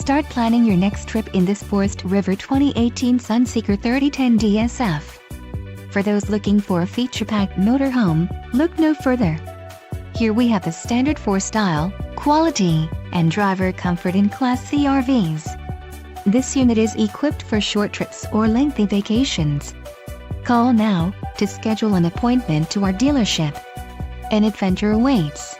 Start planning your next trip in this Forest River 2018 Sunseeker 3010DSF. For those looking for a feature-packed motorhome, look no further. Here we have the standard for style, quality, and driver comfort in Class C RVs. This unit is equipped for short trips or lengthy vacations. Call now to schedule an appointment to our dealership. An adventure awaits.